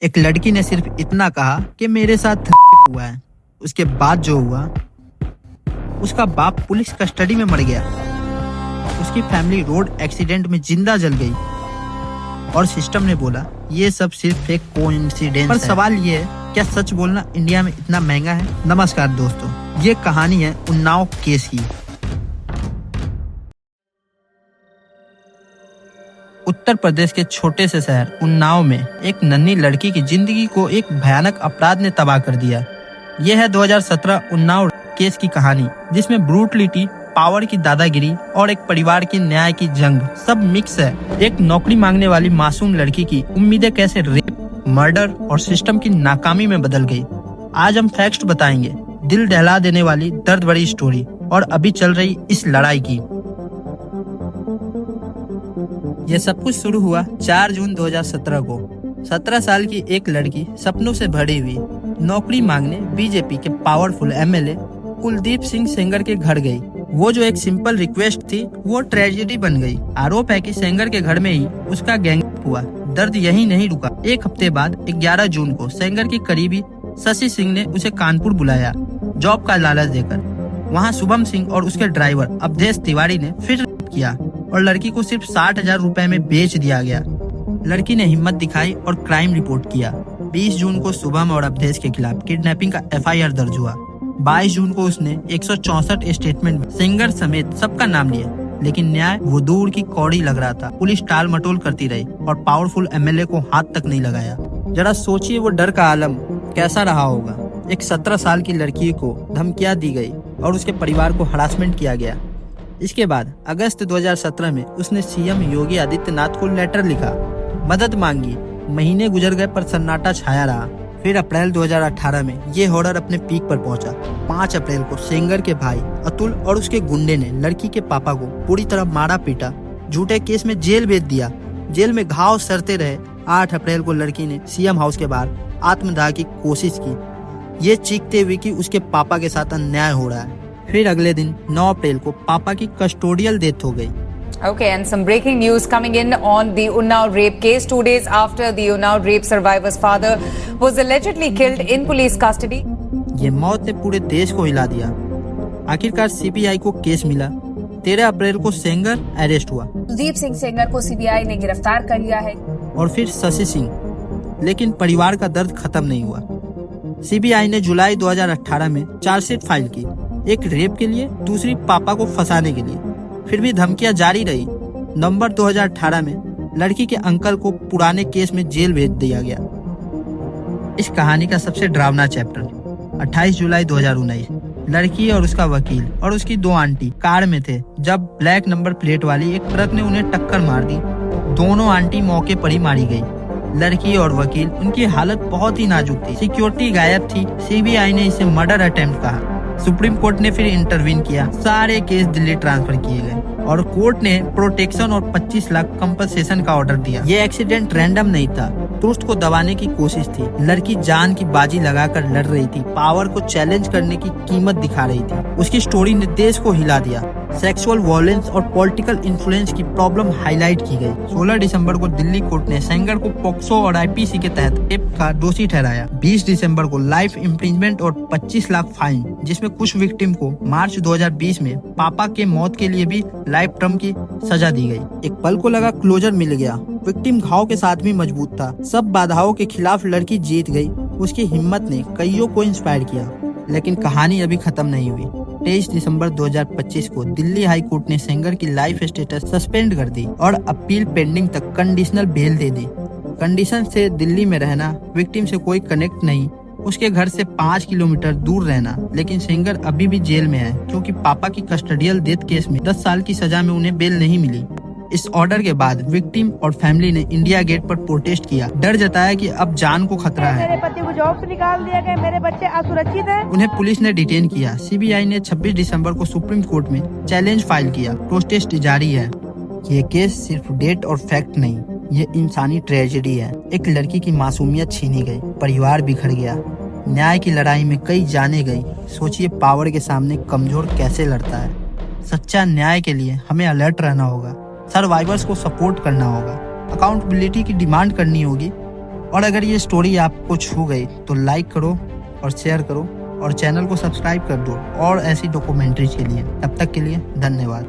एक लड़की ने सिर्फ इतना कहा कि मेरे साथ हुआ है। उसके बाद जो हुआ, उसका बाप पुलिस कस्टडी में मर गया, उसकी फैमिली रोड एक्सीडेंट में जिंदा जल गई और सिस्टम ने बोला ये सब सिर्फ एक कोइंसिडेंस है। पर सवाल ये है, क्या सच बोलना इंडिया में इतना महंगा है? नमस्कार दोस्तों, ये कहानी है उन्नाव केस की। उत्तर प्रदेश के छोटे से शहर उन्नाव में एक नन्ही लड़की की जिंदगी को एक भयानक अपराध ने तबाह कर दिया। यह है 2017 उन्नाव केस की कहानी, जिसमें ब्रूटलिटी, पावर की दादागिरी और एक परिवार की न्याय की जंग सब मिक्स है। एक नौकरी मांगने वाली मासूम लड़की की उम्मीदें कैसे रेप, मर्डर और सिस्टम की नाकामी में बदल गई। आज हम फैक्ट्स बताएंगे, दिल दहला देने वाली दर्द भरी स्टोरी और अभी चल रही इस लड़ाई की। यह सब कुछ शुरू हुआ 4 जून 2017 को। 17 साल की एक लड़की सपनों से भरी हुई नौकरी मांगने बीजेपी के पावरफुल एमएलए कुलदीप सिंह सेंगर के घर गई। वो जो एक सिंपल रिक्वेस्ट थी, वो ट्रेजेडी बन गई। आरोप है कि सेंगर के घर में ही उसका गैंग हुआ। दर्द यही नहीं रुका। एक हफ्ते बाद 11 जून को सेंगर की करीबी शशि सिंह ने उसे कानपुर बुलाया, जॉब का लालच देकर। वहाँ शुभम सिंह और उसके ड्राइवर अवधेश तिवारी ने फिर किया और लड़की को सिर्फ 60,000 रुपए में बेच दिया गया। लड़की ने हिम्मत दिखाई और क्राइम रिपोर्ट किया। 20 जून को शुभम और अवधेश के खिलाफ किडनैपिंग का FIR दर्ज हुआ। 22 जून को उसने 164 स्टेटमेंट में सिंगर समेत सबका नाम लिया, लेकिन न्याय वो दूर की कौड़ी लग रहा था। पुलिस टाल मटोल करती रही और पावरफुल MLA को हाथ तक नहीं लगाया। जरा सोचिए वो डर का आलम कैसा रहा होगा। एक 17 साल की लड़की को धमकियां दी गई और उसके परिवार को हरासमेंट किया गया। इसके बाद अगस्त 2017 में उसने CM योगी आदित्यनाथ को लेटर लिखा, मदद मांगी। महीने गुजर गए पर सन्नाटा छाया रहा। फिर अप्रैल 2018 में ये हॉरर अपने पीक पर पहुंचा। 5 अप्रैल को सेंगर के भाई अतुल और उसके गुंडे ने लड़की के पापा को पूरी तरह मारा पीटा, झूठे केस में जेल भेज दिया। जेल में घाव सरते रहे। 8 अप्रैल को लड़की ने CM हाउस के बाहर आत्मदाह की कोशिश की, ये चीखते हुए कि उसके पापा के साथ अन्याय हो रहा है। फिर अगले दिन 9 अप्रैल को पापा की कस्टोडियल डेथ हो गई। Okay, and some breaking news coming in on the Unnao rape case. 2 days after the Unnao rape survivor's father was allegedly killed in police custody. ये मौत ने पूरे देश को हिला दिया। आखिरकार CBI को केस मिला। 13 अप्रैल को सेंगर अरेस्ट हुआ। कुलदीप सिंह सेंगर को CBI ने गिरफ्तार कर लिया है। और फिर शशि सिंह। लेकिन परिवार का दर्द खत्म नहीं हुआ। CBI ने जुलाई 2018 में चार्जशीट फाइल की, एक रेप के लिए, दूसरी पापा को फंसाने के लिए। फिर भी धमकियां जारी रही। नवंबर 2018 में लड़की के अंकल को पुराने केस में जेल भेज दिया गया। इस कहानी का सबसे डरावना चैप्टर 28 जुलाई 2019। लड़की और उसका वकील और उसकी 2 आंटी कार में थे जब ब्लैक नंबर प्लेट वाली एक ट्रक ने उन्हें टक्कर मार दी। दोनों आंटी मौके पर ही मारी गई। लड़की और वकील, उनकी हालत बहुत ही नाजुक थी। सिक्योरिटी गायब थी। CBI ने इसे मर्डर अटेम्प्ट कहा। सुप्रीम कोर्ट ने फिर इंटरवीन किया। सारे केस दिल्ली ट्रांसफर किए गए और कोर्ट ने प्रोटेक्शन और 25 लाख कंपनसेशन का ऑर्डर दिया। ये एक्सीडेंट रैंडम नहीं था, दुष्ट को दबाने की कोशिश थी। लड़की जान की बाजी लगाकर लड़ रही थी, पावर को चैलेंज करने की कीमत दिखा रही थी। उसकी स्टोरी ने देश को हिला दिया। सेक्सुअल वायलेंस और पॉलिटिकल इन्फ्लुएंस की प्रॉब्लम हाईलाइट की गई। 16 दिसंबर को दिल्ली कोर्ट ने सेंगर को पॉक्सो और IPC के तहत रेप का दोषी ठहराया। 20 दिसंबर को लाइफ इम्प्रिजमेंट और 25 लाख फाइन, जिसमें कुछ विक्टिम को मार्च 2020 में पापा के मौत के लिए भी लाइफ टर्म की सजा दी गई। एक पल को लगा क्लोजर मिल गया। विक्टिम घाव के साथ भी मजबूत था। सब बाधाओं के खिलाफ लड़की जीत गई। उसकी हिम्मत ने कईयों को इंस्पायर किया। लेकिन कहानी अभी खत्म नहीं हुई। 23 दिसंबर 2025 को दिल्ली हाई कोर्ट ने सेंगर की लाइफ स्टेटस सस्पेंड कर दी और अपील पेंडिंग तक कंडीशनल बेल दे दी। कंडीशन से दिल्ली में रहना, विक्टिम से कोई कनेक्ट नहीं, उसके घर से 5 किलोमीटर दूर रहना। लेकिन सेंगर अभी भी जेल में है क्योंकि पापा की कस्टडियल डेथ केस में 10 साल की सजा में उन्हें बेल नहीं मिली। इस ऑर्डर के बाद विक्टिम और फैमिली ने इंडिया गेट पर प्रोटेस्ट किया। डर जताया कि अब जान को खतरा है। मेरे पति को जॉब से निकाल दिया गया, मेरे बच्चे असुरक्षित हैं। उन्हें पुलिस ने डिटेन किया। CBI ने 26 दिसंबर को सुप्रीम कोर्ट में चैलेंज फाइल किया। प्रोटेस्ट जारी है। ये केस सिर्फ डेट और फैक्ट नहीं, ये इंसानी ट्रेजेडी है। एक लड़की की मासूमियत छीनी गई, परिवार बिखर गया, न्याय की लड़ाई में कई जाने गई। सोचिए पावर के सामने कमजोर कैसे लड़ता है। सच्चा न्याय के लिए हमें अलर्ट रहना होगा, सर्वाइवर्स को सपोर्ट करना होगा, अकाउंटेबिलिटी की डिमांड करनी होगी और अगर ये स्टोरी आपको छू गई तो लाइक करो और शेयर करो और चैनल को सब्सक्राइब कर दो और ऐसी डॉक्यूमेंट्री के लिए। तब तक के लिए धन्यवाद।